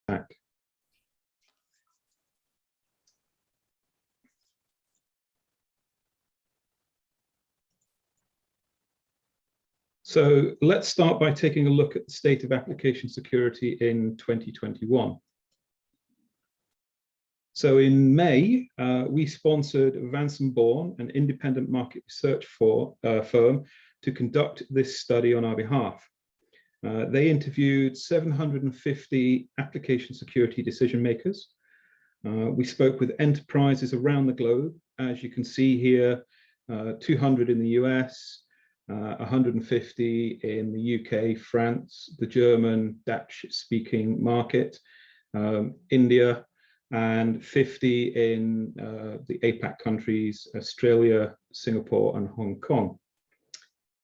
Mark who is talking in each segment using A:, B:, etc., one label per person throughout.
A: attack. So let's start by taking a look at the state of application security in 2021. So in May, we sponsored Vanson Bourne, an independent market research firm, to conduct this study on our behalf. They interviewed 750 application security decision makers. We spoke with enterprises around the globe. As you can see here, 200 in the US, 150 in the UK, France, the German, Dutch-speaking market, India, and 50 in the APAC countries, Australia, Singapore, and Hong Kong.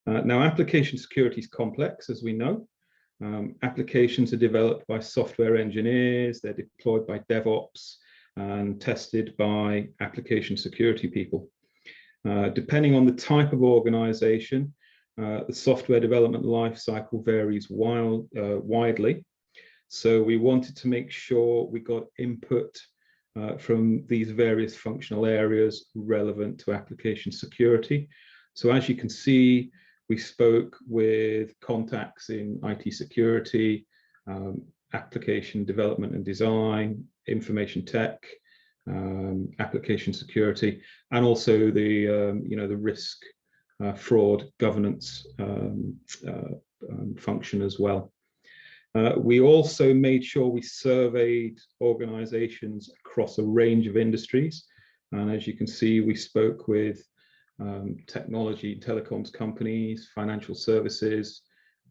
A: Now, application security is complex, as we know. Applications are developed by software engineers, they're deployed by DevOps, and tested by application security people. Depending on the type of organization, the software development lifecycle varies widely. So we wanted to make sure we got input from these various functional areas relevant to application security. So as you can see, we spoke with contacts in IT security, application development and design, information tech, application security, and also the the risk, fraud, governance function as well. We also made sure we surveyed organizations across a range of industries, and as you can see, we spoke with technology, telecoms companies, financial services,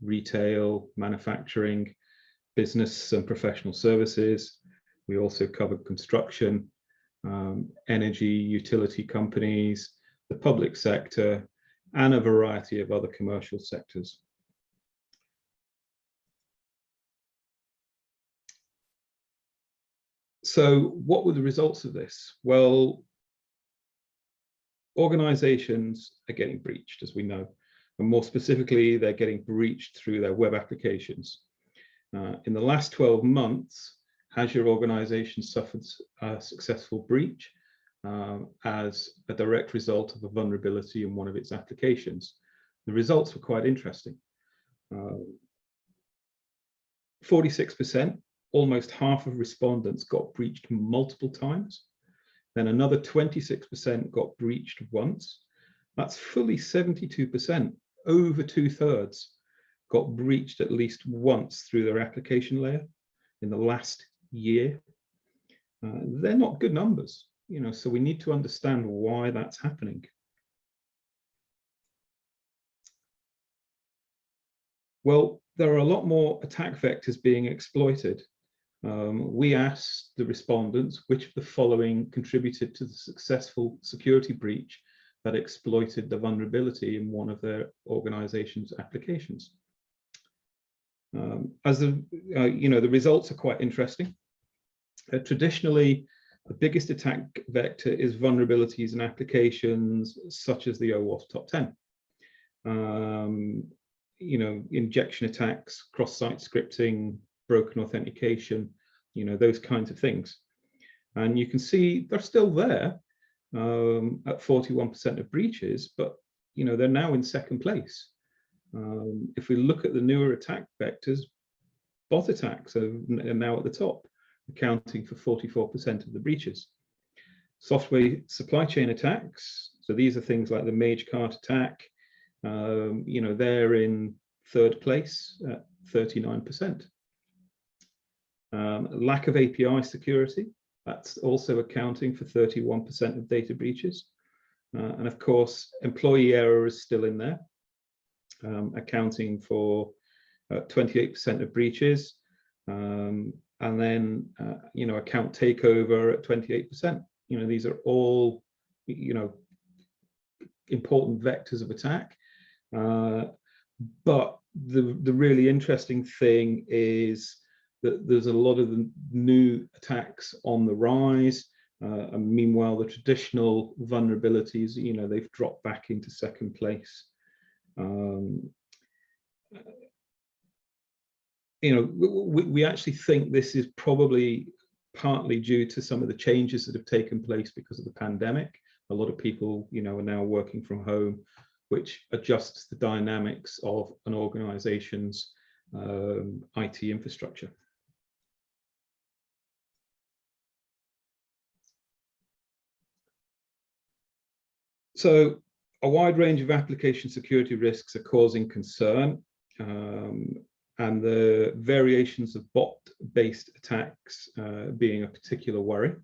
A: retail, manufacturing, business and professional services. We also covered construction, energy, utility companies, the public sector, and a variety of other commercial sectors. So what were the results of this? Well, organizations are getting breached, as we know, and more specifically, they're getting breached through their web applications. In the last 12 months, has your organization suffered a successful breach as a direct result of a vulnerability in one of its applications? The results were quite interesting. 46%, almost half of respondents got breached multiple times. Then another 26% got breached once. That's fully 72%, over 2/3 got breached at least once through their application layer in the last year. They're not good numbers, so we need to understand why that's happening. Well, there are a lot more attack vectors being exploited. We asked the respondents which of the following contributed to the successful security breach that exploited the vulnerability in one of their organization's applications. The results are quite interesting. Traditionally, the biggest attack vector is vulnerabilities in applications such as the OWASP top 10. Injection attacks, cross-site scripting, broken authentication, those kinds of things. And you can see they're still there at 41% of breaches, but they're now in second place. If we look at the newer attack vectors, bot attacks are now at the top, accounting for 44% of the breaches. Software supply chain attacks, so these are things like the Magecart attack, they're in third place at 39%. Lack of API security, that's also accounting for 31% of data breaches. And of course, employee error is still in there, accounting for 28% of breaches. And then, account takeover at 28%. These are all, important vectors of attack. But the really interesting thing is that there's a lot of the new attacks on the rise. And meanwhile, the traditional vulnerabilities, they've dropped back into second place. we actually think this is probably partly due to some of the changes that have taken place because of the pandemic. A lot of people, are now working from home, which adjusts the dynamics of an organization's IT infrastructure. So a wide range of application security risks are causing concern, and the variations of bot-based attacks being a particular worry.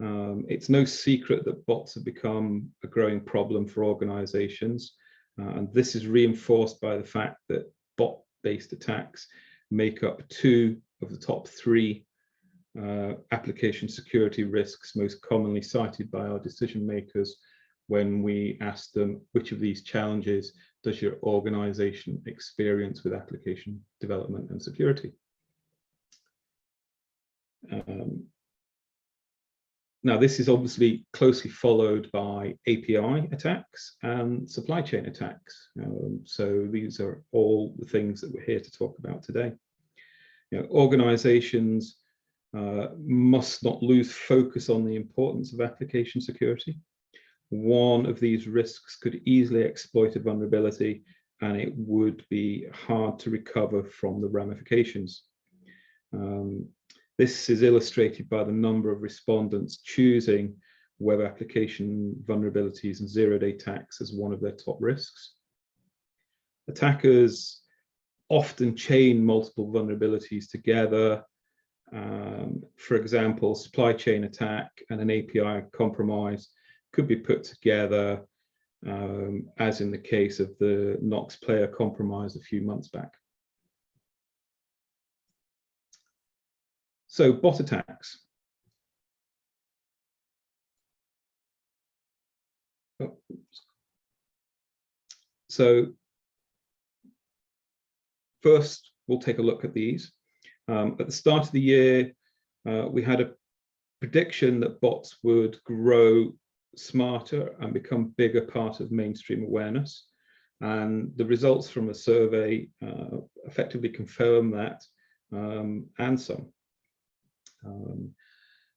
A: It's no secret that bots have become a growing problem for organizations, and this is reinforced by the fact that bot-based attacks make up 2 of the top 3 application security risks most commonly cited by our decision makers when we ask them which of these challenges does your organization experience with application development and security. Now, this is obviously closely followed by API attacks and supply chain attacks. So these are all the things that we're here to talk about today. Organizations must not lose focus on the importance of application security. One of these risks could easily exploit a vulnerability, and it would be hard to recover from the ramifications. This is illustrated by the number of respondents choosing web application vulnerabilities and zero-day attacks as one of their top risks. Attackers often chain multiple vulnerabilities together. For example, supply chain attack and an API compromise could be put together, as in the case of the Knox player compromise a few months back. So bot attacks. So first, we'll take a look at these. At the start of the year, we had a prediction that bots would grow smarter and become a bigger part of mainstream awareness. And the results from a survey effectively confirm that, and some.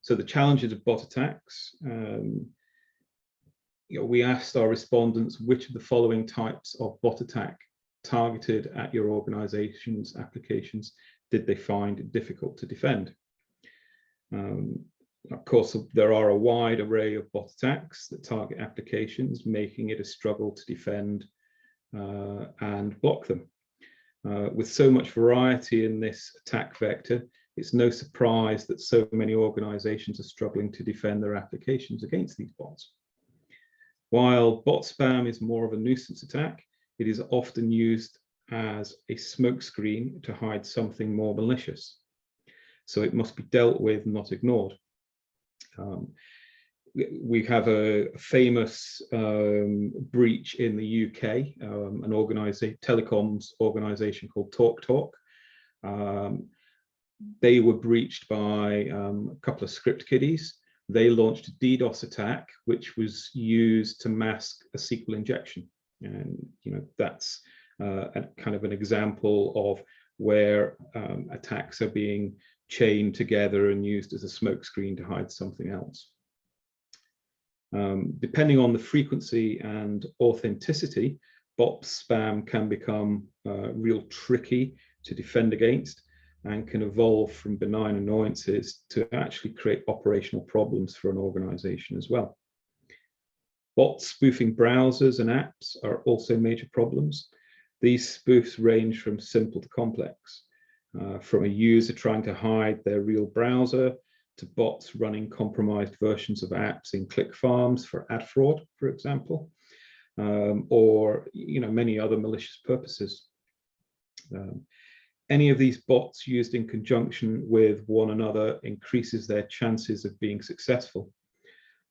A: So the challenges of bot attacks, we asked our respondents which of the following types of bot attack targeted at your organization's applications did they find difficult to defend. Of course, there are a wide array of bot attacks that target applications, making it a struggle to defend and block them. With so much variety in this attack vector, it's no surprise that so many organizations are struggling to defend their applications against these bots. While bot spam is more of a nuisance attack, it is often used as a smokescreen to hide something more malicious. So it must be dealt with, not ignored. We have a famous breach in the UK, an telecoms organization called TalkTalk. They were breached by a couple of script kiddies. They launched a DDoS attack, which was used to mask a SQL injection. And that's kind of an example of where attacks are being chained together and used as a smokescreen to hide something else. Depending on the frequency and authenticity, bot spam can become real tricky to defend against and can evolve from benign annoyances to actually create operational problems for an organization as well. Bots spoofing browsers and apps are also major problems. These spoofs range from simple to complex, from a user trying to hide their real browser to bots running compromised versions of apps in click farms for ad fraud, for example, or many other malicious purposes. Any of these bots used in conjunction with one another increases their chances of being successful.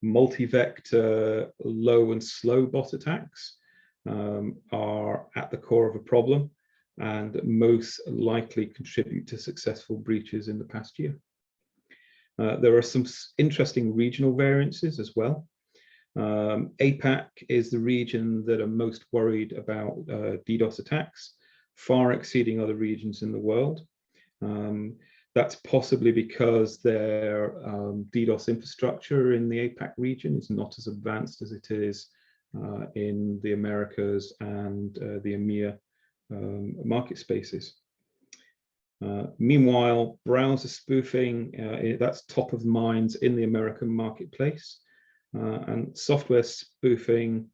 A: Multi-vector low and slow bot attacks are at the core of a problem and most likely contribute to successful breaches in the past year. There are some interesting regional variances as well. APAC is the region that are most worried about DDoS attacks, far exceeding other regions in the world. That's possibly because their DDoS infrastructure in the APAC region is not as advanced as it is in the Americas and the EMEA market spaces. Meanwhile, browser spoofing, that's top of mind in the American marketplace, and software spoofing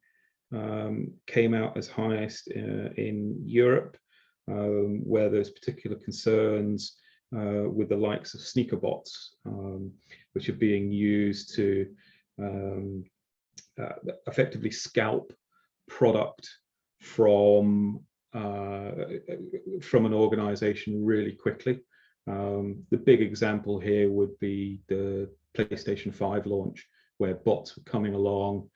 A: came out as highest in Europe, where there's particular concerns with the likes of sneaker bots, which are being used to effectively scalp product from an organization really quickly. The big example here would be the PlayStation 5 launch, where bots were coming along,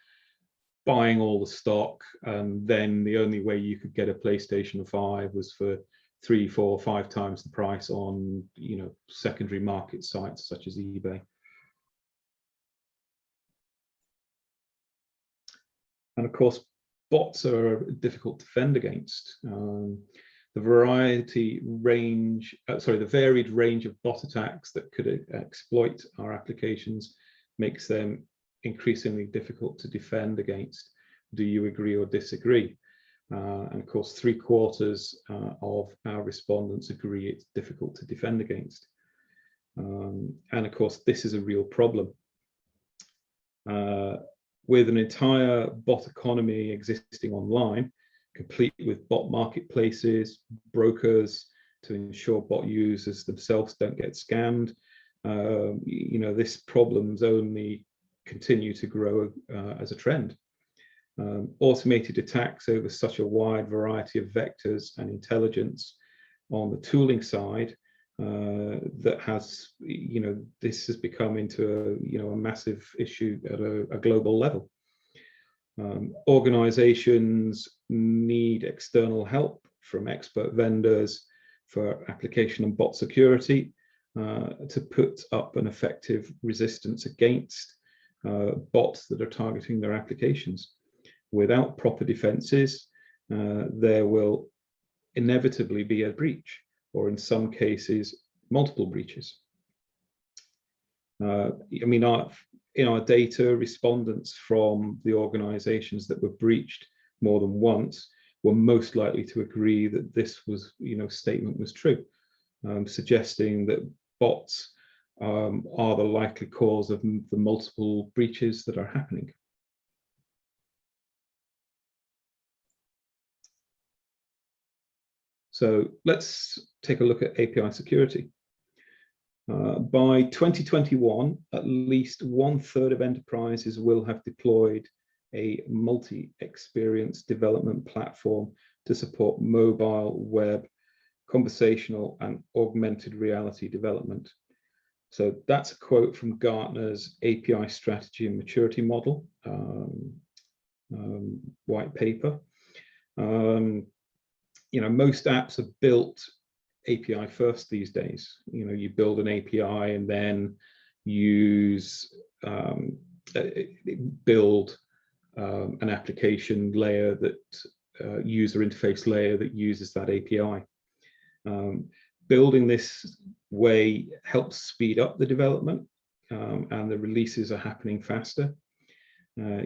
A: buying all the stock, and then the only way you could get a PlayStation 5 was for 3, 4, 5 times the price on, secondary market sites such as eBay. And of course, bots are difficult to defend against. The varied range of bot attacks that could exploit our applications makes them increasingly difficult to defend against. Do you agree or disagree? And of course, 3/4 of our respondents agree it's difficult to defend against. And of course, this is a real problem. With an entire bot economy existing online, complete with bot marketplaces, brokers to ensure bot users themselves don't get scammed, this problem's only continue to grow as a trend. Automated attacks over such a wide variety of vectors and intelligence on the tooling side, that has, this has become into a massive issue at a global level. Organizations need external help from expert vendors for application and bot security to put up an effective resistance against bots that are targeting their applications. Without proper defenses, there will inevitably be a breach, or in some cases, multiple breaches. In our data, respondents from the organizations that were breached more than once were most likely to agree that this was, statement was true, suggesting that bots are the likely cause of the multiple breaches that are happening. So let's take a look at API security. By 2021, at least 1/3 of enterprises will have deployed a multi-experience development platform to support mobile, web, conversational, and augmented reality development. So that's a quote from Gartner's API strategy and maturity model white paper. Most apps are built API first these days. You build an API and then build an application layer, that user interface layer that uses that API. Building this way helps speed up the development, and the releases are happening faster.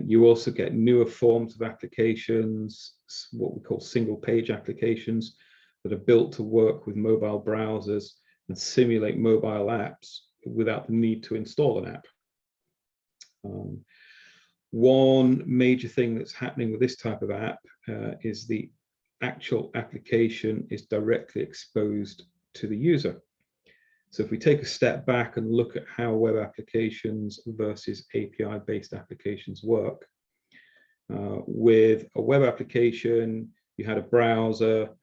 A: You also get newer forms of applications, what we call single page applications, that are built to work with mobile browsers and simulate mobile apps without the need to install an app. One major thing that's happening with this type of app is the actual application is directly exposed to the user. So if we take a step back and look at how web applications versus API-based applications work, with a web application, you had a browser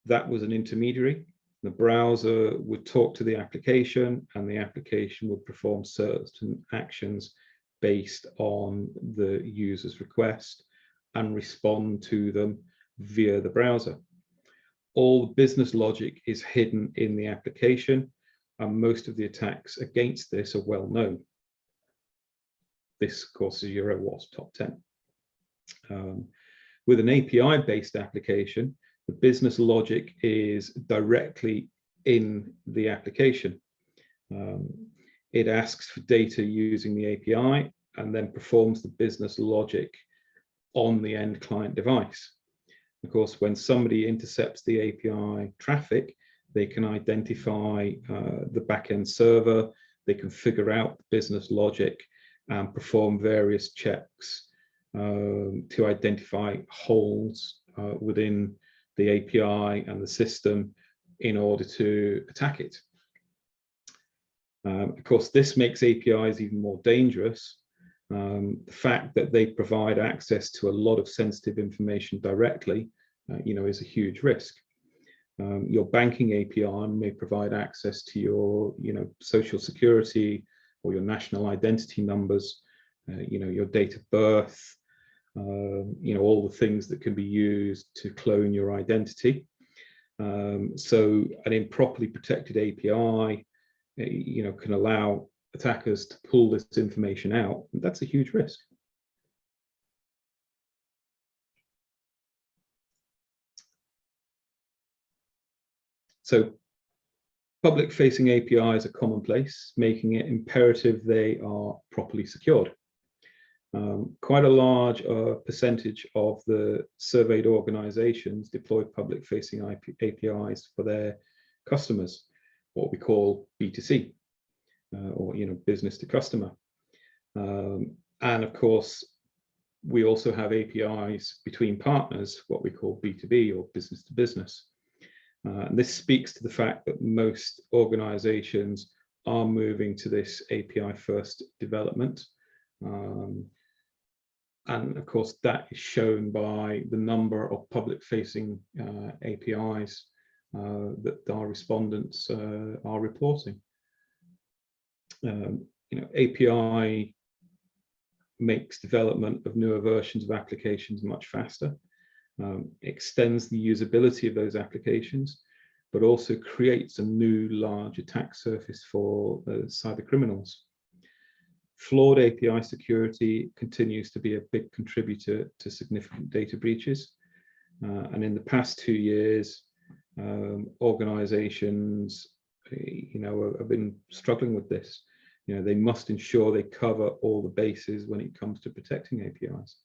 A: that was an intermediary. The browser would talk to the application, and the application would perform certain actions based on the user's request and respond to them via the browser. All the business logic is hidden in the application, and most of the attacks against this are well known. This, of course, is your WASP top 10. With an API-based application, The business logic is directly in the application. It asks for data using the API and then performs the business logic on the end client device. Of course, when somebody intercepts the API traffic, they can identify the backend server, they can figure out the business logic and perform various checks to identify holes within the API and the system in order to attack it. Of course, this makes APIs even more dangerous. The fact that they provide access to a lot of sensitive information directly, is a huge risk. Your banking API may provide access to your, social security or your national identity numbers, your date of birth, all the things that can be used to clone your identity. So an improperly protected API, can allow attackers to pull this information out. That's a huge risk. So public-facing APIs are commonplace, making it imperative they are properly secured. Quite a large percentage of the surveyed organizations deploy public-facing APIs for their customers, what we call B2C, or business to customer. And of course, we also have APIs between partners, what we call B2B or business to business. And this speaks to the fact that most organizations are moving to this API first development. And of course, that is shown by the number of public-facing APIs that our respondents are reporting. API makes development of newer versions of applications much faster, extends the usability of those applications, but also creates a new large attack surface for cyber criminals. Flawed API security continues to be a big contributor to significant data breaches. And in the past 2 years, organizations, have been struggling with this. They must ensure they cover all the bases when it comes to protecting APIs.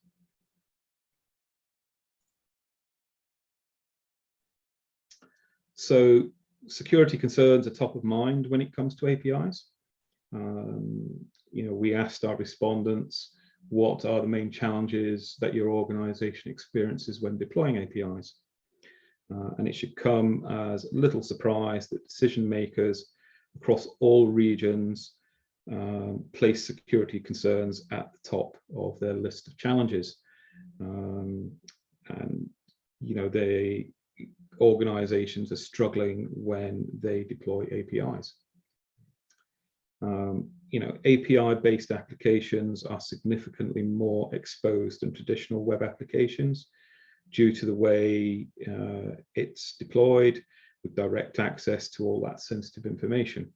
A: So security concerns are top of mind when it comes to APIs. We asked our respondents, what are the main challenges that your organization experiences when deploying APIs? And it should come as little surprise that decision makers across all regions place security concerns at the top of their list of challenges. Organizations are struggling when they deploy APIs. API-based applications are significantly more exposed than traditional web applications due to the way it's deployed with direct access to all that sensitive information.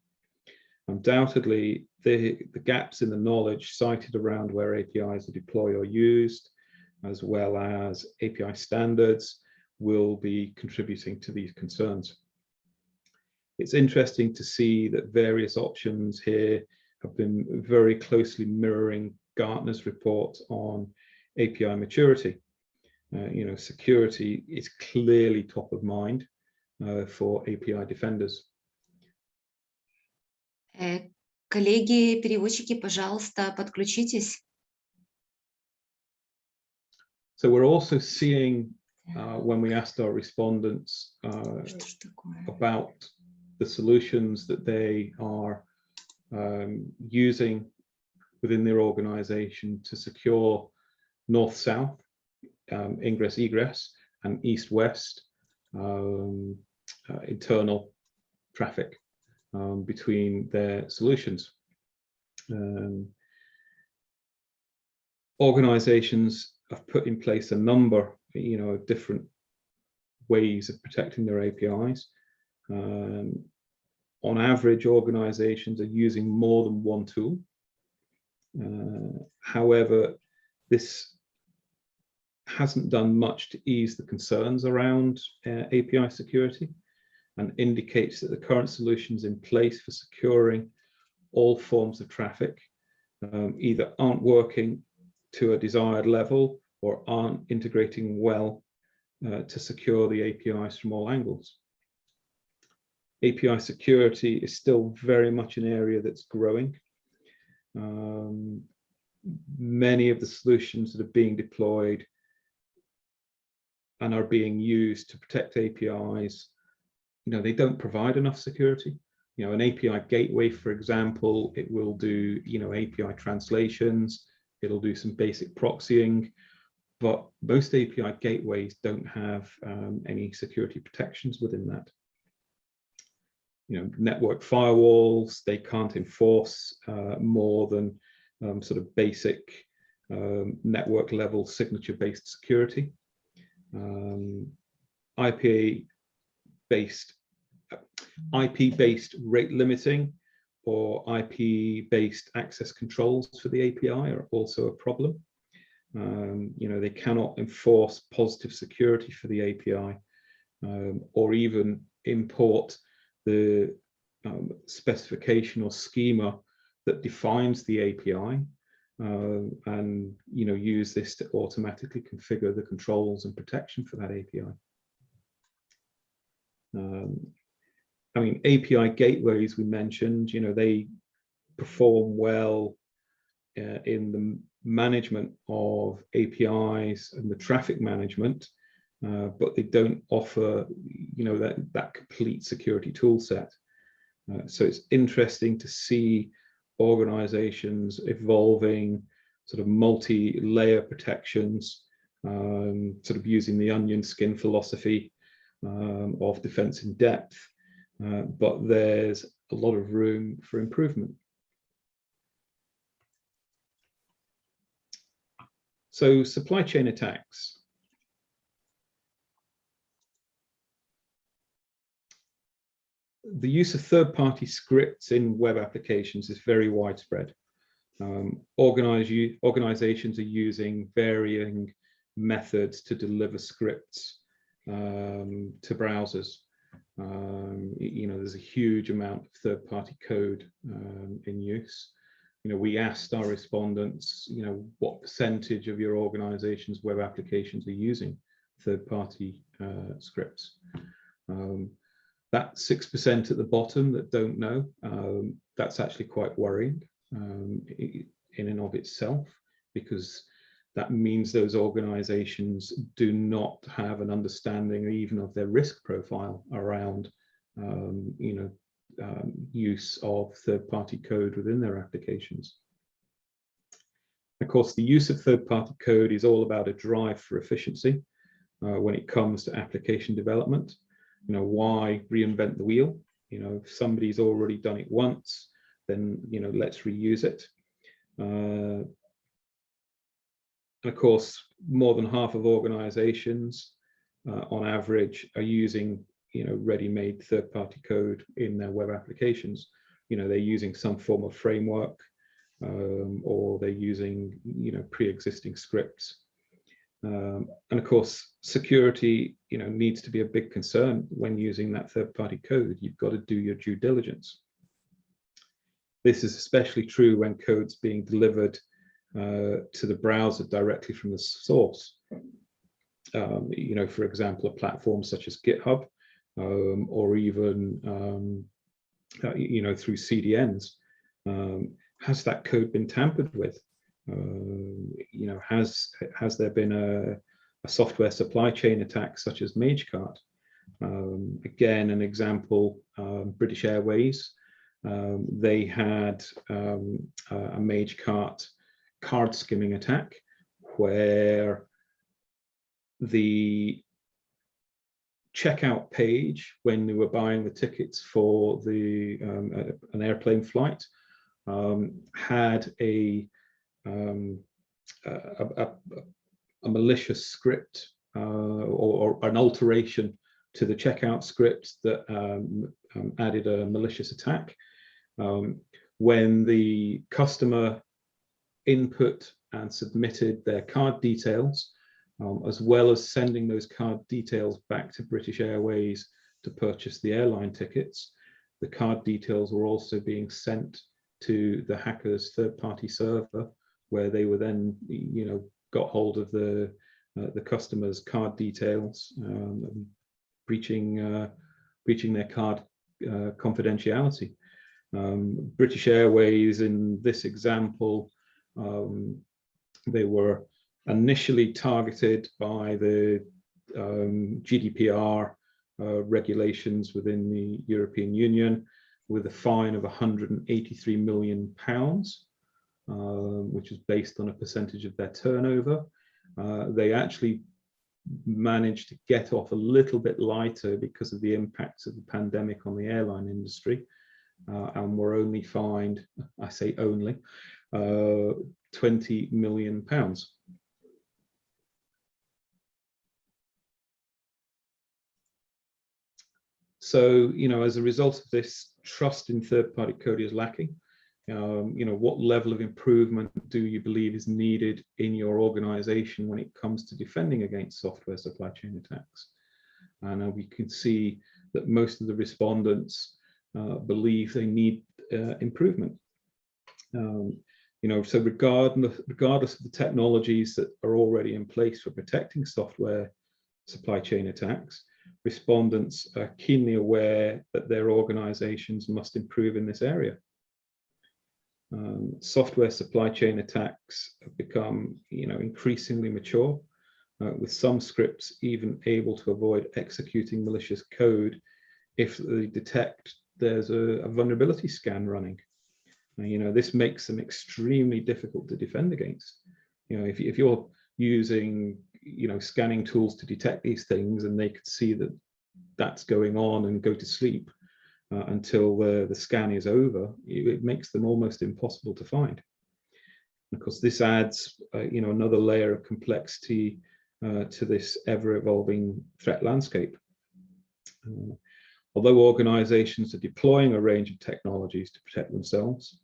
A: Undoubtedly, the gaps in the knowledge cited around where APIs are deployed or used, as well as API standards, will be contributing to these concerns. It's interesting to see that various options here have been very closely mirroring Gartner's report on API maturity. Security is clearly top of mind for API defenders.
B: Коллеги, переводчики, пожалуйста, подключитесь.
A: So we're also seeing when we asked our respondents about the solutions that they are using within their organization to secure north-south, ingress-egress, and east-west internal traffic between their solutions. Organizations have put in place a number, of different ways of protecting their APIs. On average, organizations are using more than one tool. However, this hasn't done much to ease the concerns around API security, and indicates that the current solutions in place for securing all forms of traffic either aren't working to a desired level or aren't integrating well to secure the APIs from all angles. API security is still very much an area that's growing. Many of the solutions that are being deployed and are being used to protect APIs, they don't provide enough security. An API gateway, for example, it will do, API translations, it'll do some basic proxying, but most API gateways don't have any security protections within that. Network firewalls, they can't enforce more than sort of basic network level signature-based security. IP-based rate limiting or IP-based access controls for the API are also a problem. They cannot enforce positive security for the API or even import the specification or schema that defines the API and use this to automatically configure the controls and protection for that API. API gateways we mentioned, they perform well in the management of APIs and the traffic management, but they don't offer, that complete security tool set. So it's interesting to see organizations evolving sort of multi-layer protections, sort of using the onion skin philosophy of defense in depth, but there's a lot of room for improvement. So supply chain attacks. The use of third-party scripts in web applications is very widespread. Organizations are using varying methods to deliver scripts to browsers. There's a huge amount of third-party code in use. We asked our respondents, what percentage of your organization's web applications are using third-party scripts. That 6% at the bottom that don't know, that's actually quite worrying in and of itself, because that means those organizations do not have an understanding even of their risk profile around use of third-party code within their applications. Of course, the use of third-party code is all about a drive for efficiency when it comes to application development. Why reinvent the wheel? If somebody's already done it once, then let's reuse it. Of course, more than half of organizations on average are using ready-made third-party code in their web applications. They're using some form of framework or they're using pre-existing scripts. And of course, security needs to be a big concern when using that third-party code. You've got to do your due diligence. This is especially true when code's being delivered to the browser directly from the source. For example, a platform such as GitHub, or even through CDNs. Has that code been tampered with? Has there been a software supply chain attack such as Magecart? Again, an example, British Airways. They had a Magecart card skimming attack where the checkout page when they were buying the tickets for an airplane flight had a malicious script or an alteration to the checkout script that added a malicious attack. When the customer input and submitted their card details, as well as sending those card details back to British Airways to purchase the airline tickets. The card details were also being sent to the hackers' third-party server, where they were then, got hold of the customer's card details, breaching their card confidentiality. British Airways, in this example, they were initially targeted by the GDPR regulations within the European Union with a fine of £183 million, which is based on a percentage of their turnover. They actually managed to get off a little bit lighter because of the impacts of the pandemic on the airline industry, and were only fined, I say only, £20 million. So, as a result of this, trust in third-party code is lacking. What level of improvement do you believe is needed in your organization when it comes to defending against software supply chain attacks? And we can see that most of the respondents believe they need improvement. So regardless of the technologies that are already in place for protecting software supply chain attacks, respondents are keenly aware that their organizations must improve in this area. Software supply chain attacks have become, increasingly mature, with some scripts even able to avoid executing malicious code if they detect there's a vulnerability scan running. This makes them extremely difficult to defend against. If you're using, scanning tools to detect these things, and they could see that that's going on and go to sleep until the scan is over, it makes them almost impossible to find. And of course, this adds, another layer of complexity to this ever-evolving threat landscape. Although organizations are deploying a range of technologies to protect themselves,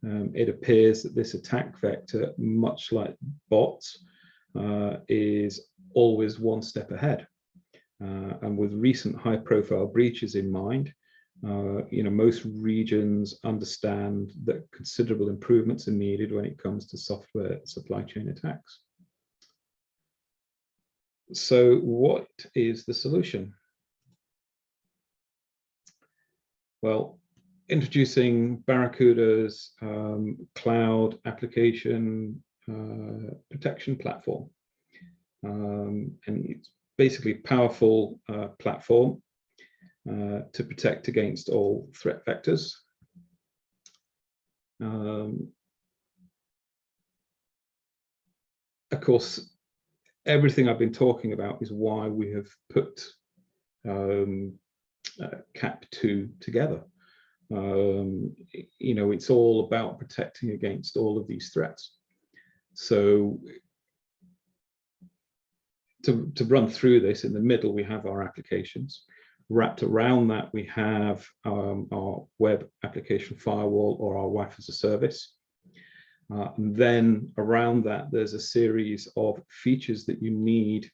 A: it appears that this attack vector, much like bots, is always one step ahead. And with recent high-profile breaches in mind, most regions understand that considerable improvements are needed when it comes to software supply chain attacks. So what is the solution? Well, introducing Barracuda's cloud application protection platform. And it's basically a powerful platform to protect against all threat vectors. Of course, everything I've been talking about is why we have put CAP2 together. It's all about protecting against all of these threats. So to run through this, in the middle we have our applications. Wrapped around that we have our web application firewall, or our WAF as a service. And then around that there's a series of features that you need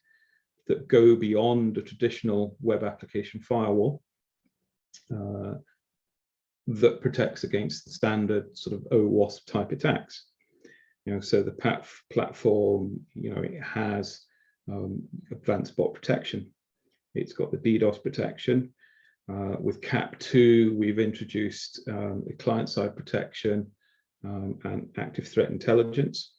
A: that go beyond a traditional web application firewall, that protects against the standard sort of OWASP type attacks. So the platform, it has advanced bot protection. It's got the DDoS protection. With CAP2, we've introduced the client-side protection and active threat intelligence.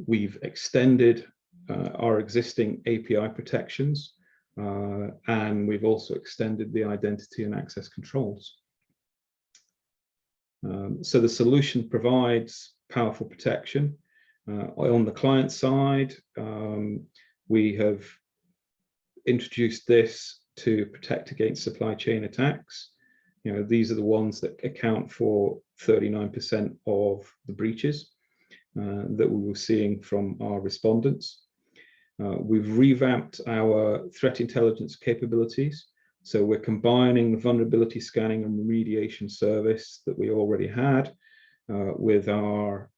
A: We've extended our existing API protections, and we've also extended the identity and access controls. So the solution provides powerful protection. On the client side, we have introduced this to protect against supply chain attacks. These are the ones that account for 39% of the breaches that we were seeing from our respondents. We've revamped our threat intelligence capabilities. So we're combining the vulnerability scanning and remediation service that we already had with our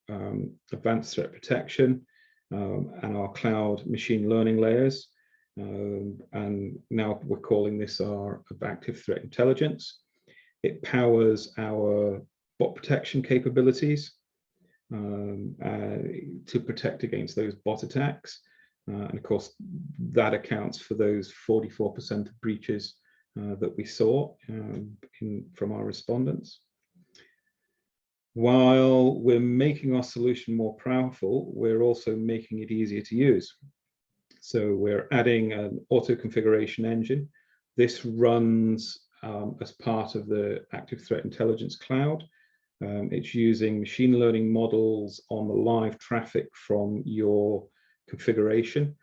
A: advanced threat protection. and our cloud machine learning layers. And now we're calling this our active threat intelligence. It powers our bot protection capabilities to protect against those bot attacks. And of course, that accounts for those 44% of breaches that we saw from our respondents. While we're making our solution more powerful, we're also making it easier to use. So we're adding an auto configuration engine. This runs as part of the Active Threat Intelligence Cloud. It's using machine learning models on the live traffic from your configuration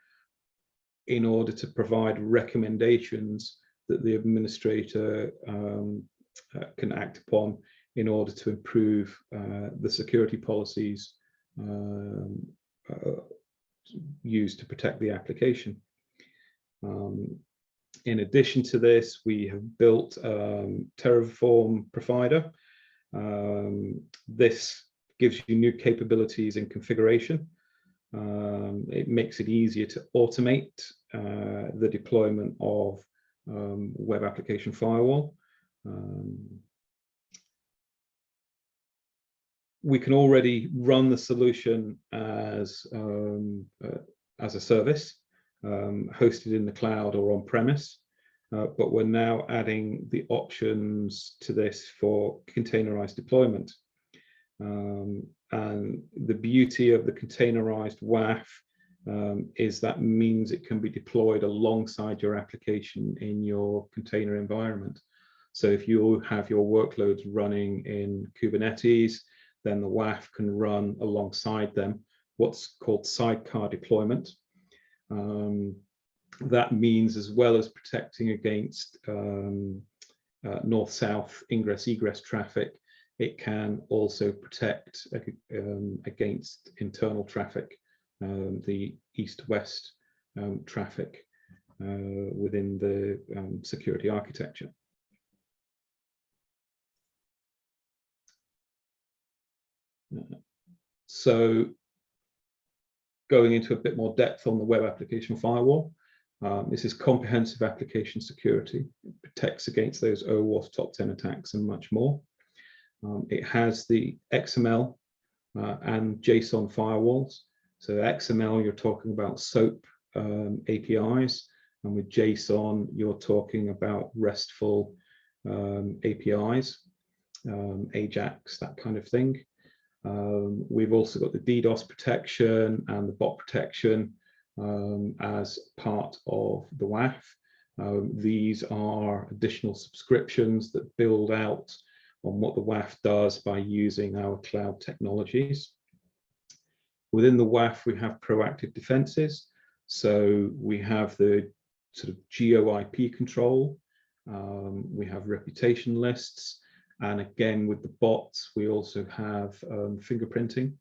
A: in order to provide recommendations that the administrator can act upon in order to improve the security policies used to protect the application. In addition to this, we have built Terraform Provider. This gives you new capabilities in configuration. It makes it easier to automate the deployment of web application firewall. We can already run the solution as a service, hosted in the cloud or on premise, but we're now adding the options to this for containerized deployment. And the beauty of the containerized WAF is that means it can be deployed alongside your application in your container environment. So if you have your workloads running in Kubernetes, then the WAF can run alongside them, what's called sidecar deployment. That means, as well as protecting against north-south ingress-egress traffic, it can also protect against internal traffic, the east-west traffic within the security architecture. So going into a bit more depth on the web application firewall, this is comprehensive application security. It protects against those OWASP top 10 attacks and much more. It has the XML and JSON firewalls. So XML, you're talking about SOAP APIs, and with JSON, you're talking about RESTful APIs, AJAX, that kind of thing. We've also got the DDoS protection and the bot protection as part of the WAF. These are additional subscriptions that build out on what the WAF does by using our cloud technologies. Within the WAF, we have proactive defenses. So we have the sort of geo-IP control. We have reputation lists. And again, with the bots, we also have fingerprinting.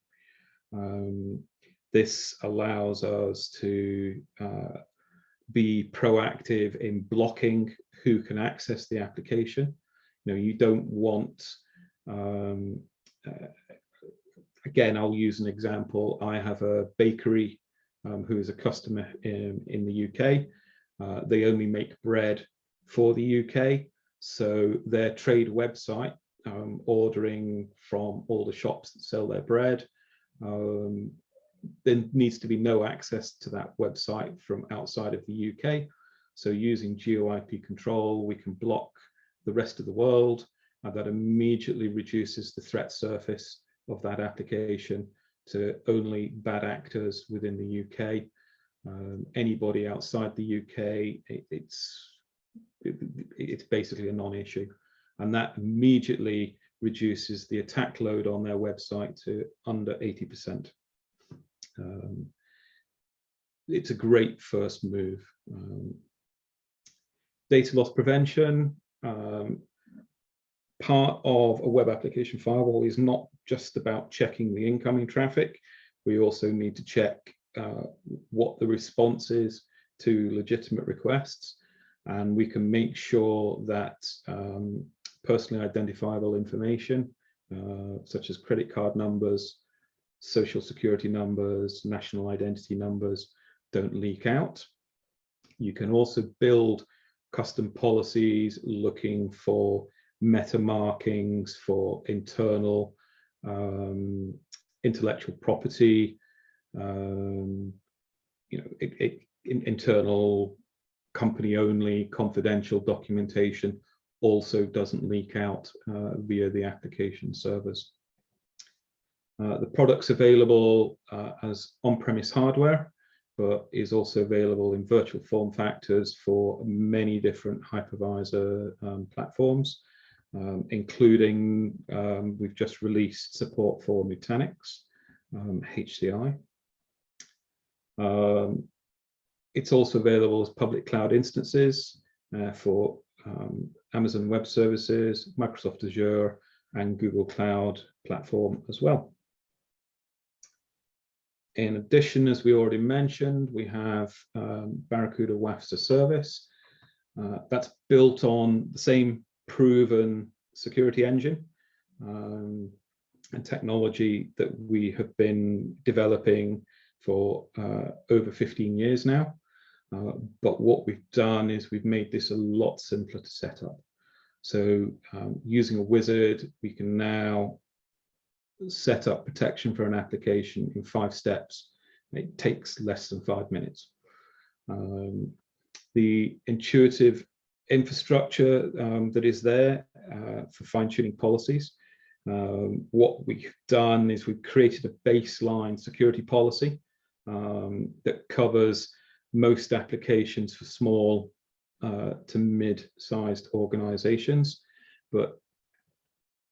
A: This allows us to be proactive in blocking who can access the application. You know, you don't want, again, I'll use an example. I have a bakery who is a customer in the UK. They only make bread for the UK. So their trade website, ordering from all the shops that sell their bread, there needs to be no access to that website from outside of the UK. So using geo-IP control, we can block the rest of the world, and that immediately reduces the threat surface of that application to only bad actors within the UK. Anybody outside the UK, it's basically a non-issue, and that immediately reduces the attack load on their website to under 80%. It's a great first move. Data loss prevention. Part of a web application firewall is not just about checking the incoming traffic. We also need to check what the response is to legitimate requests. And we can make sure that personally identifiable information, such as credit card numbers, social security numbers, national identity numbers don't leak out. You can also build custom policies looking for meta markings for internal intellectual property, internal company only confidential documentation also doesn't leak out via the application servers. The product's available as on-premise hardware, but is also available in virtual form factors for many different hypervisor platforms, including we've just released support for Nutanix, HCI. It's also available as public cloud instances for Amazon Web Services, Microsoft Azure, and Google Cloud Platform as well. In addition, as we already mentioned, we have Barracuda WAF as a service. That's built on the same proven security engine and technology that we have been developing for over 15 years now. But what we've done is we've made this a lot simpler to set up. So using a wizard, we can now set up protection for an application in 5 steps. It takes less than 5 minutes. The intuitive infrastructure that is there for fine-tuning policies. What we've done is we've created a baseline security policy that covers most applications for small to mid-sized organizations, but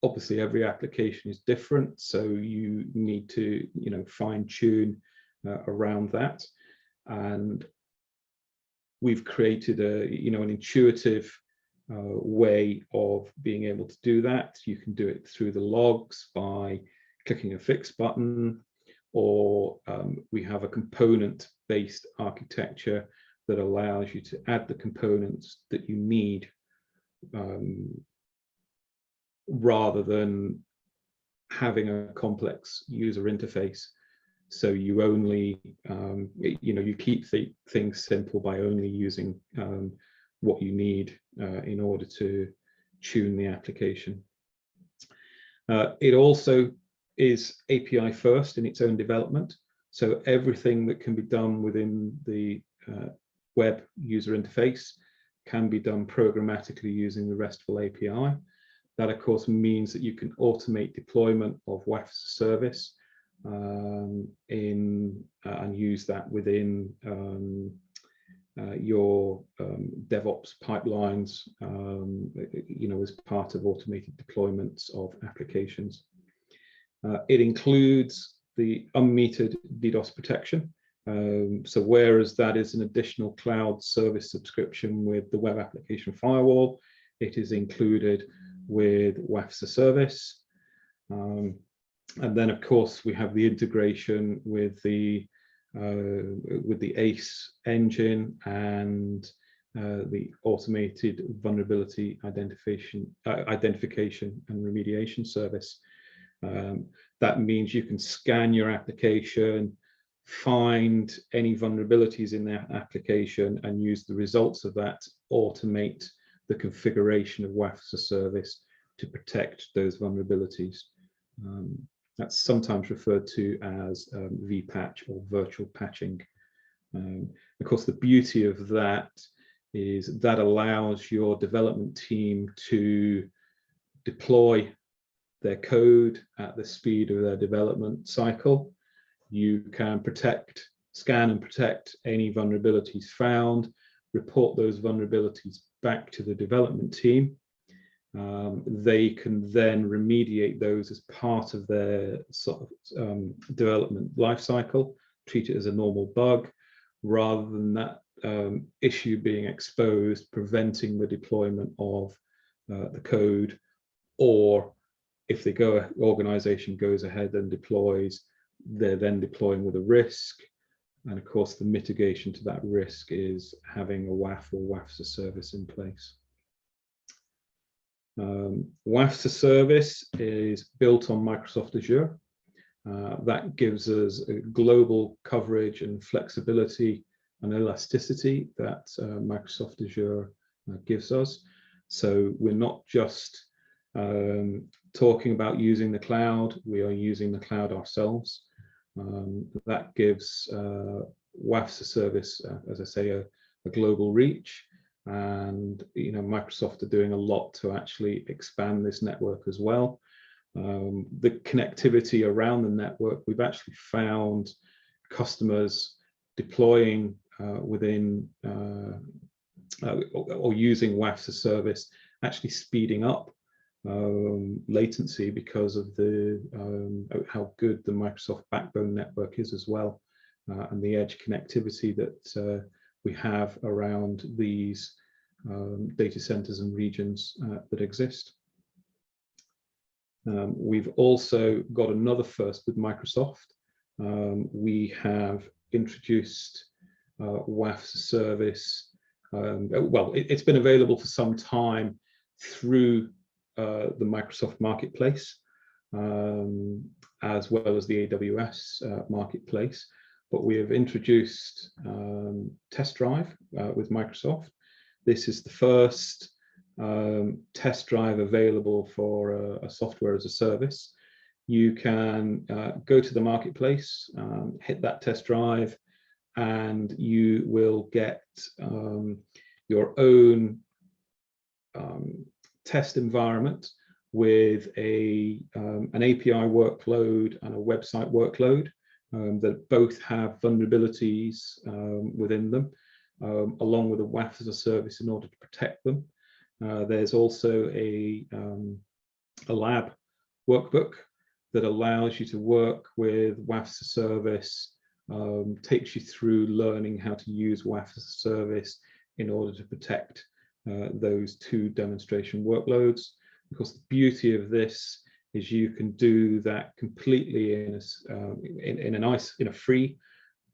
A: obviously every application is different, so you need to fine-tune around that. And we've created an intuitive way of being able to do that. You can do it through the logs by clicking a fix button, or we have a component-based architecture that allows you to add the components that you need rather than having a complex user interface. So you only, you keep things simple by only using what you need in order to tune the application. It also is API first in its own development. So everything that can be done within the web user interface can be done programmatically using the RESTful API. That, of course, means that you can automate deployment of WAF as a service and use that within your DevOps pipelines, as part of automated deployments of applications. It includes the unmetered DDoS protection. So whereas that is an additional cloud service subscription with the web application firewall, it is included with WAF as a service. And then, of course, we have the integration with the ACE engine and the automated vulnerability identification and remediation service. That means you can scan your application, find any vulnerabilities in that application, and use the results of that to automate the configuration of WAF as a service to protect those vulnerabilities. That's sometimes referred to as vPatch or virtual patching. Of course, the beauty of that is that allows your development team to deploy their code at the speed of their development cycle. You can scan and protect any vulnerabilities found, report those vulnerabilities back to the development team. They can then remediate those as part of their development lifecycle, treat it as a normal bug, rather than that issue being exposed, preventing the deployment of the code, or if the organization goes ahead and deploys, they're then deploying with a risk. And of course, the mitigation to that risk is having a WAF or WAF as a service in place. WAF as a service is built on Microsoft Azure. That gives us a global coverage and flexibility and elasticity that Microsoft Azure gives us. So we're not just talking about using the cloud, we are using the cloud ourselves. That gives WAF as a service, as I say, a global reach. And Microsoft are doing a lot to actually expand this network as well. The connectivity around the network, we've actually found customers deploying within or using WAF as a service, actually speeding up latency because of the how good the Microsoft backbone network is as well, and the edge connectivity that we have around these data centers and regions that exist. We've also got another first with Microsoft. We have introduced WAF as a service. Well, it's been available for some time through the Microsoft Marketplace, as well as the AWS Marketplace. But we have introduced Test Drive with Microsoft. This is the first test drive available for a software as a service. You can go to the marketplace, hit that test drive, and you will get your own test environment with an API workload and a website workload that both have vulnerabilities within them, along with a WAF as a service in order to protect them. There's also a lab workbook that allows you to work with WAF as a service, takes you through learning how to use WAF as a service in order to protect those two demonstration workloads. Because the beauty of this is you can do that completely in a free,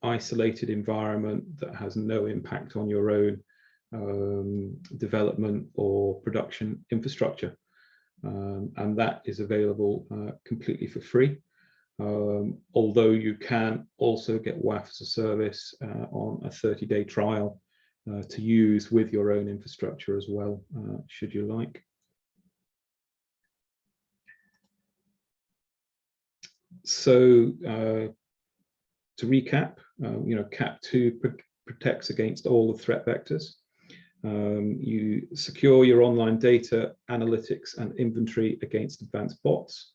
A: isolated environment that has no impact on your own development or production infrastructure, and that is available completely for free. Although you can also get WAF as a service on a 30-day trial to use with your own infrastructure as well, should you like. So to recap, CAP2 protects against all the threat vectors. You secure your online data, analytics, and inventory against advanced bots.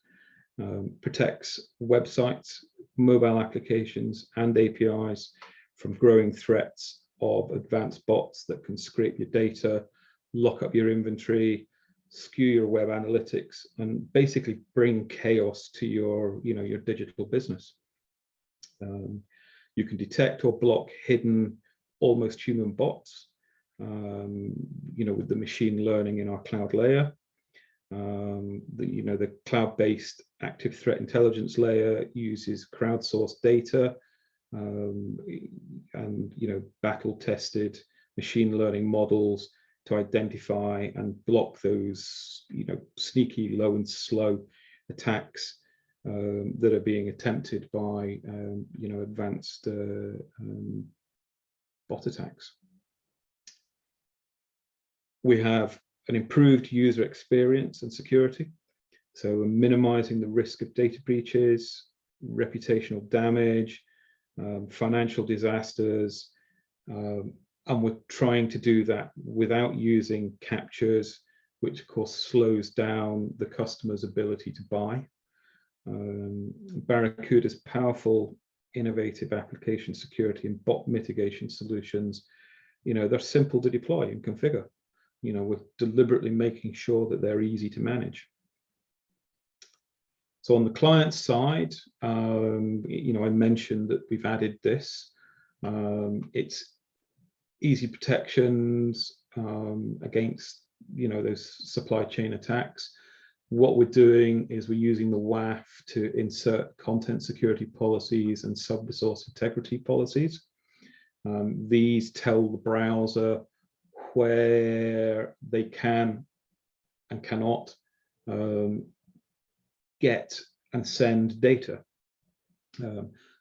A: Protects websites, mobile applications, and APIs from growing threats of advanced bots that can scrape your data, lock up your inventory, skew your web analytics, and basically bring chaos to your digital business. You can detect or block hidden, almost human bots, with the machine learning in our cloud layer. The cloud-based active threat intelligence layer uses crowdsourced data and battle-tested machine learning models to identify and block those sneaky, low and slow attacks that are being attempted by advanced bot attacks. We have an improved user experience and security, so we're minimizing the risk of data breaches, reputational damage, financial disasters, and we're trying to do that without using captures, which of course slows down the customer's ability to buy. Barracuda's powerful, innovative application security and bot mitigation solutions, they're simple to deploy and configure. We're deliberately making sure that they're easy to manage. So on the client side, I mentioned that we've added this. It's easy protections against those supply chain attacks. What we're doing is we're using the WAF to insert content security policies and sub-resource integrity policies. These tell the browser where they can and cannot get and send data.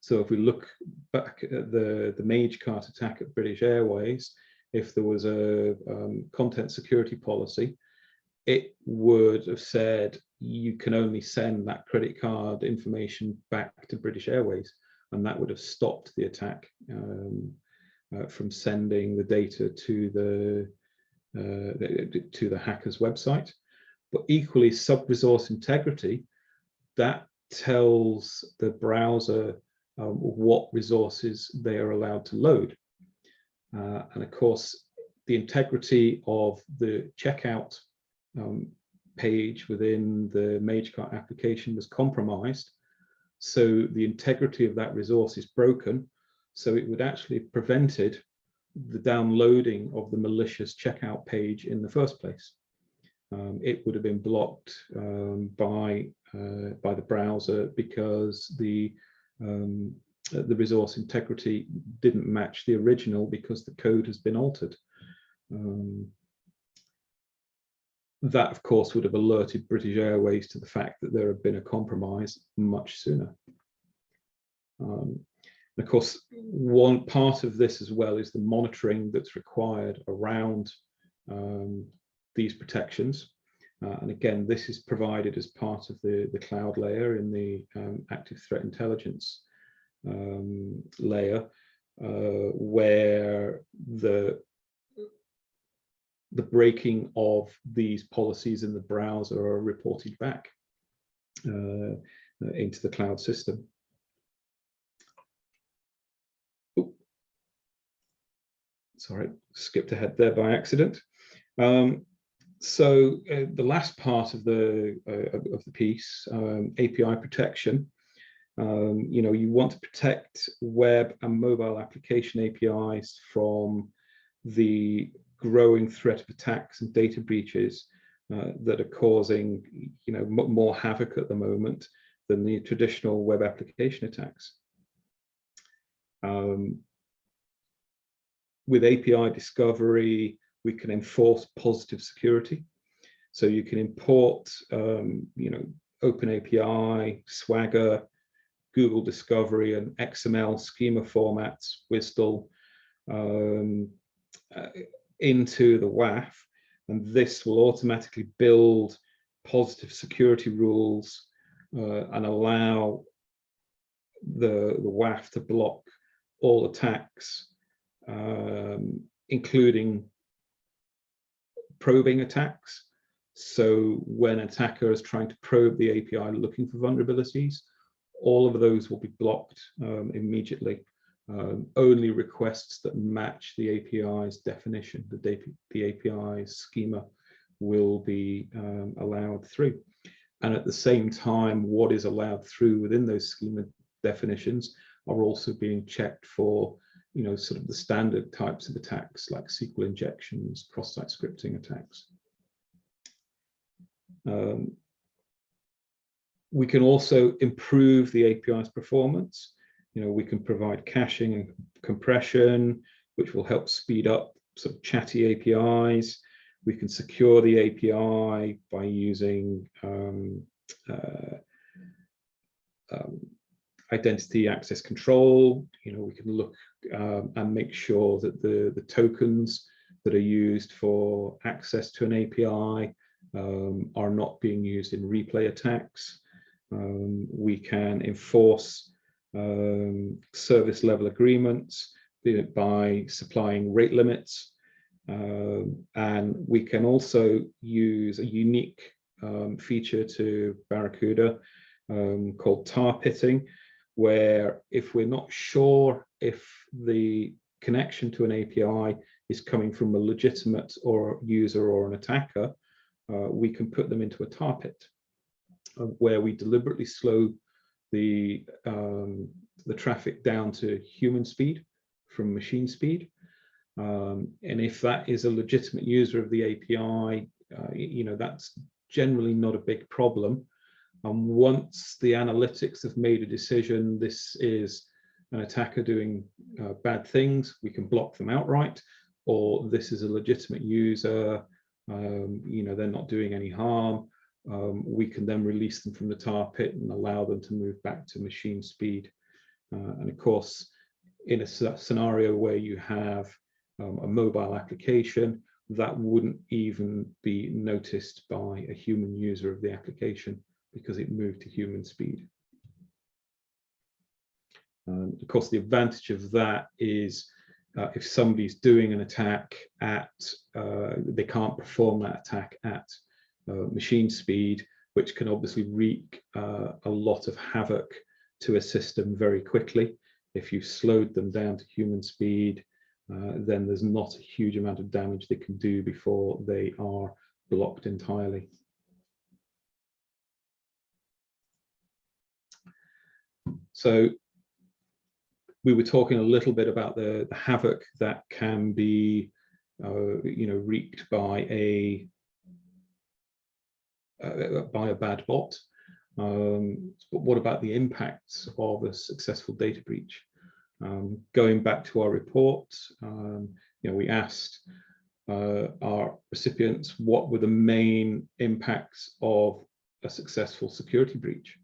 A: So if we look back at the Magecart attack at British Airways, if there was a content security policy, it would have said you can only send that credit card information back to British Airways, and that would have stopped the attack from sending the data to the hacker's website. But equally, sub-resource integrity, that tells the browser what resources they are allowed to load. And of course, the integrity of the checkout page within the Magecart application was compromised. So the integrity of that resource is broken. So it would actually have prevented the downloading of the malicious checkout page in the first place. It would have been blocked by the browser because the resource integrity didn't match the original because the code has been altered. That, of course, would have alerted British Airways to the fact that there had been a compromise much sooner. Of course, one part of this as well is the monitoring that's required around these protections. And again, this is provided as part of the cloud layer in the active threat intelligence layer, where the breaking of these policies in the browser are reported back into the cloud system. Ooh. Sorry, skipped ahead there by accident. So the last part of the piece, API protection. You want to protect web and mobile application APIs from the growing threat of attacks and data breaches that are causing more havoc at the moment than the traditional web application attacks. With API discovery, we can enforce positive security. So you can import OpenAPI, Swagger, Google Discovery, and XML schema formats, WSDL, into the WAF, and this will automatically build positive security rules and allow the WAF to block all attacks, including probing attacks. So when an attacker is trying to probe the API looking for vulnerabilities, all of those will be blocked immediately. Only requests that match the API's definition, the API's schema, will be allowed through. And at the same time, what is allowed through within those schema definitions are also being checked for, sort of the standard types of attacks like SQL injections, cross-site scripting attacks. We can also improve the API's performance. We can provide caching and compression, which will help speed up sort of chatty APIs. We can secure the API by using identity access control. We can look and make sure that the tokens that are used for access to an API are not being used in replay attacks. We can enforce service level agreements by supplying rate limits, and we can also use a unique feature to Barracuda called tar pitting, where if we're not sure if the connection to an API is coming from a legitimate or user or an attacker, we can put them into a tar pit where we deliberately slow the traffic down to human speed from machine speed. And if that is a legitimate user of the API, that's generally not a big problem. And once the analytics have made a decision, this is an attacker doing bad things, we can block them outright, or this is a legitimate user, they're not doing any harm. We can then release them from the tar pit and allow them to move back to machine speed And of course, in a scenario where you have a mobile application, that wouldn't even be noticed by a human user of the application because it moved to human speed. Of course, the advantage of that is if somebody's doing an attack at, they can't perform that attack at machine speed, which can obviously wreak a lot of havoc to a system very quickly. If you slowed them down to human speed, then there's not a huge amount of damage they can do before they are blocked entirely. So we were talking a little bit about the havoc that can be, wreaked by a bad bot. But what about the impacts of a successful data breach? Going back to our report, we asked our recipients what were the main impacts of a successful security breach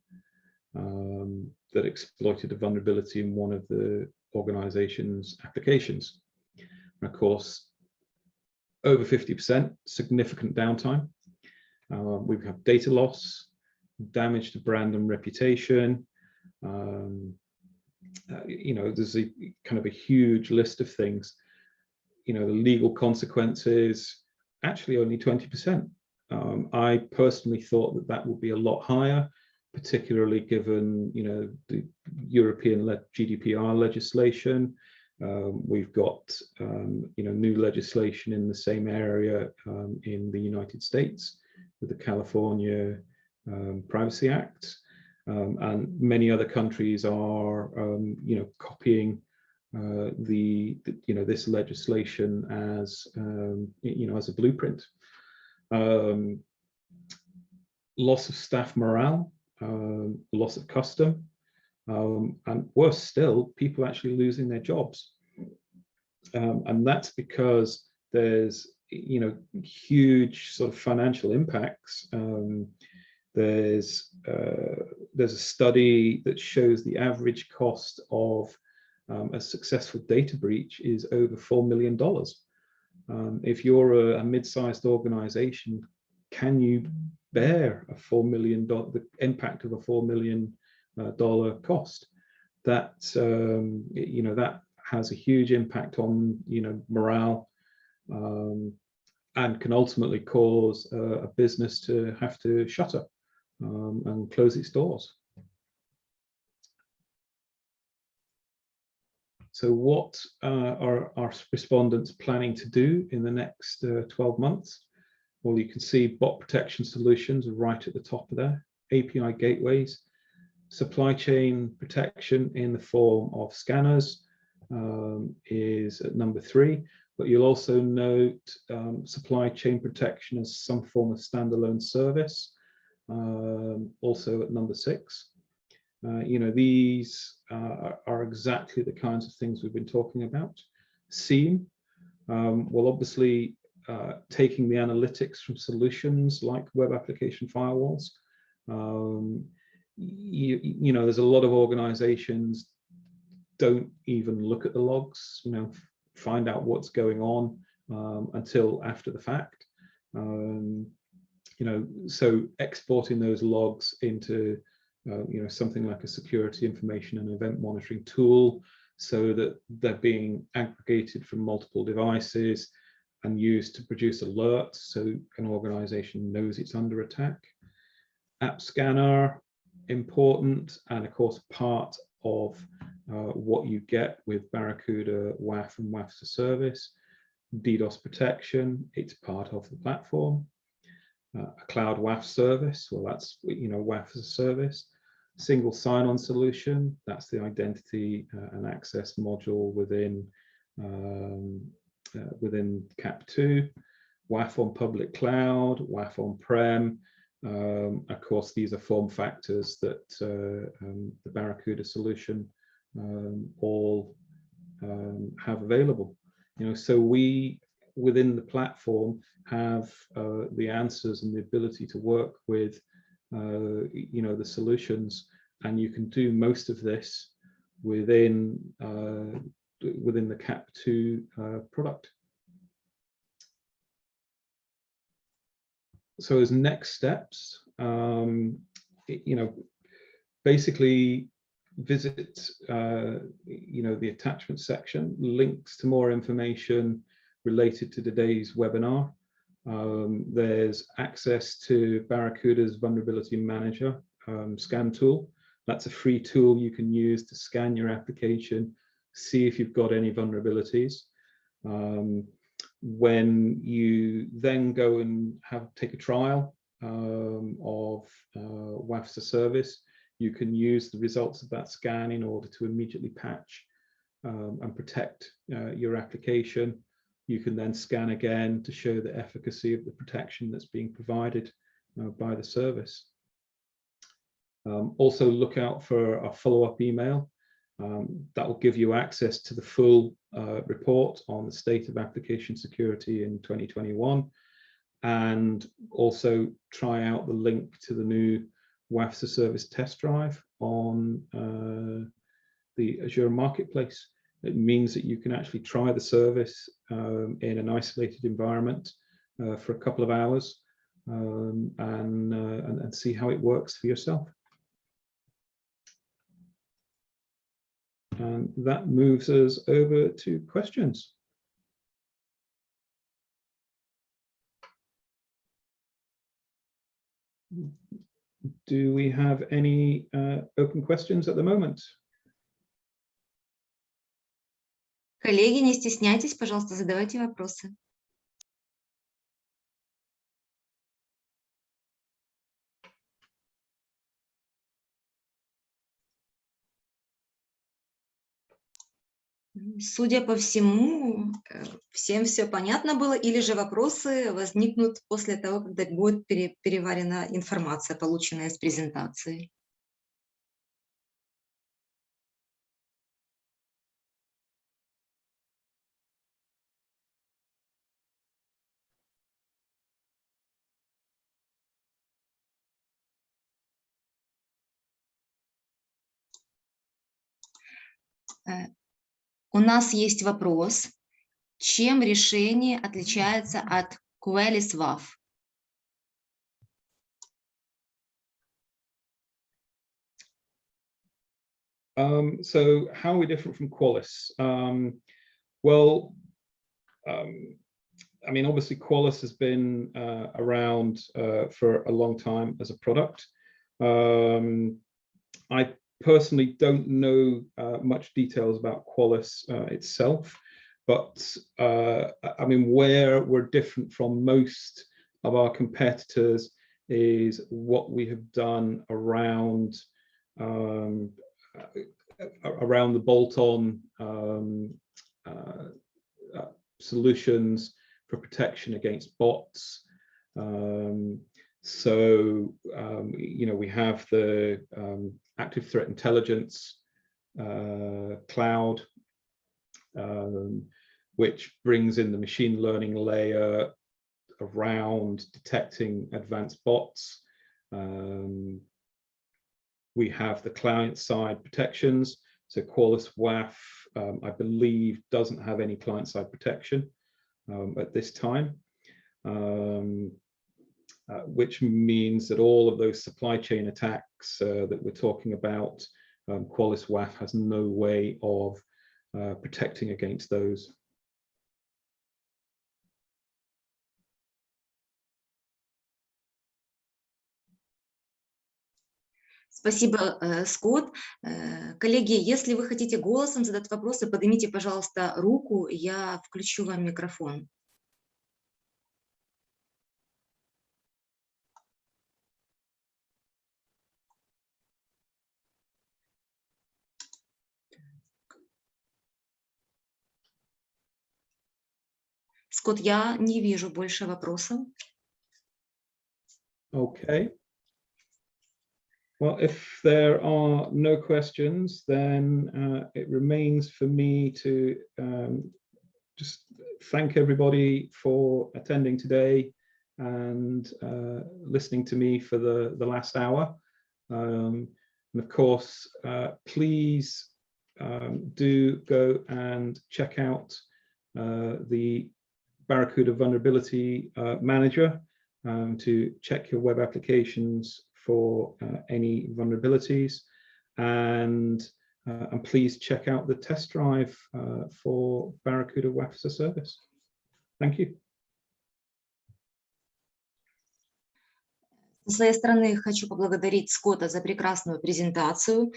A: that exploited a vulnerability in one of the organization's applications. And of course, over 50%, significant downtime. We have data loss, damage to brand and reputation. There's a kind of a huge list of things. The legal consequences, actually only 20%. I personally thought that would be a lot higher, particularly given the European GDPR legislation. We've got new legislation in the same area in the United States with the California Privacy Act, and many other countries are copying this legislation as as a blueprint. Loss of staff morale, loss of custom, and worse still, people actually losing their jobs. And that's because there's huge sort of financial impacts. There's a study that shows the average cost of a successful data breach is over $4 million. If you're a mid-sized organization, can you bear a $4 million, the impact of a $4 million cost? That that has a huge impact on morale, and can ultimately cause a business to have to shutter and close its doors. So what are our respondents planning to do in the next 12 months? Well, you can see bot protection solutions right at the top of there, API gateways, supply chain protection in the form of scanners is at number 3, but you'll also note supply chain protection as some form of standalone service, also at number 6. These are exactly the kinds of things we've been talking about. SIEM, well, obviously taking the analytics from solutions like web application firewalls. There's a lot of organizations don't even look at the logs, find out what's going on until after the fact. So exporting those logs into something like a security information and event monitoring tool, so that they're being aggregated from multiple devices and used to produce alerts so an organization knows it's under attack. App scanner, important, and of course part of what you get with Barracuda WAF and WAF as a service. DDoS protection, it's part of the platform. A cloud WAF service, well, that's WAF as a service. Single sign-on solution, that's the identity and access module within CAP2. WAF on public cloud, WAF on-prem. Of course, these are form factors that the Barracuda solution all have available. So we, within the platform, have the answers and the ability to work with the solutions, and you can do most of this within the CAP2 product. So as next steps, basically visit the attachment section, links to more information related to today's webinar. There's access to Barracuda's Vulnerability Manager scan tool. That's a free tool you can use to scan your application, see if you've got any vulnerabilities. When you then go and take a trial of WAF as a service, you can use the results of that scan in order to immediately patch and protect your application. You can then scan again to show the efficacy of the protection that's being provided by the service. Also look out for a follow-up email that will give you access to the full report on the state of application security in 2021, and also try out the link to the new WAF as a service test drive on the Azure Marketplace. It means that you can actually try the service in an isolated environment for a couple of hours and see how it works for yourself. And that moves us over to questions. Do we have any open questions at the moment?
B: Коллеги, не стесняйтесь, пожалуйста, задавайте вопросы. Судя по всему, всем все понятно было, или же вопросы возникнут после того, когда будет переварена информация, полученная из презентации. У нас есть вопрос, чем решение отличается от Qualys WAF?
A: So how are we different from Qualys? I mean, obviously Qualys has been around for a long time as a product. I personally don't know much details about Qualys itself, but I mean, where we're different from most of our competitors is what we have done around the bolt-on solutions for protection against bots. We have the active threat intelligence cloud, which brings in the machine learning layer around detecting advanced bots. We have the client-side protections. So Qualys WAF, I believe, doesn't have any client-side protection at this time, which means that all of those supply chain attacks that we're talking about, Qualys WAF has no way of protecting against those.
B: Спасибо, Скотт. Коллеги, если вы хотите голосом задать вопросы, поднимите, пожалуйста, руку, я включу вам микрофон. Скотт, я не вижу больше вопросов.
A: Okay. Well, if there are no questions, then it remains for me to just thank everybody for attending today and listening to me for the last hour. And of course, please do go and check out the Barracuda Vulnerability Manager to check your web applications for any vulnerabilities, and please check out the test drive for Barracuda WAF as a service. Thank you.
B: Со своей стороны хочу поблагодарить Скотта за прекрасную презентацию,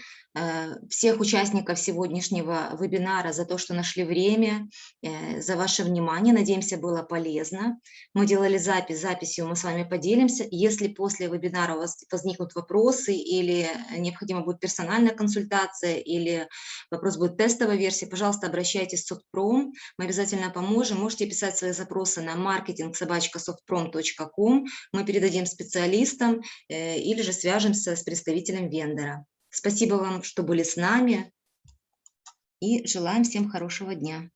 B: всех участников сегодняшнего вебинара за то, что нашли время, за ваше внимание. Надеемся, было полезно. Мы делали запись, записью мы с вами поделимся. Если после вебинара у вас возникнут вопросы или необходима будет персональная консультация или вопрос будет тестовой версии, пожалуйста, обращайтесь в Softprom, мы обязательно поможем. Можете писать свои запросы на marketing@softprom.com, мы передадим специалистам или же свяжемся с представителем вендора. Спасибо вам, что были с нами, и желаем всем хорошего дня.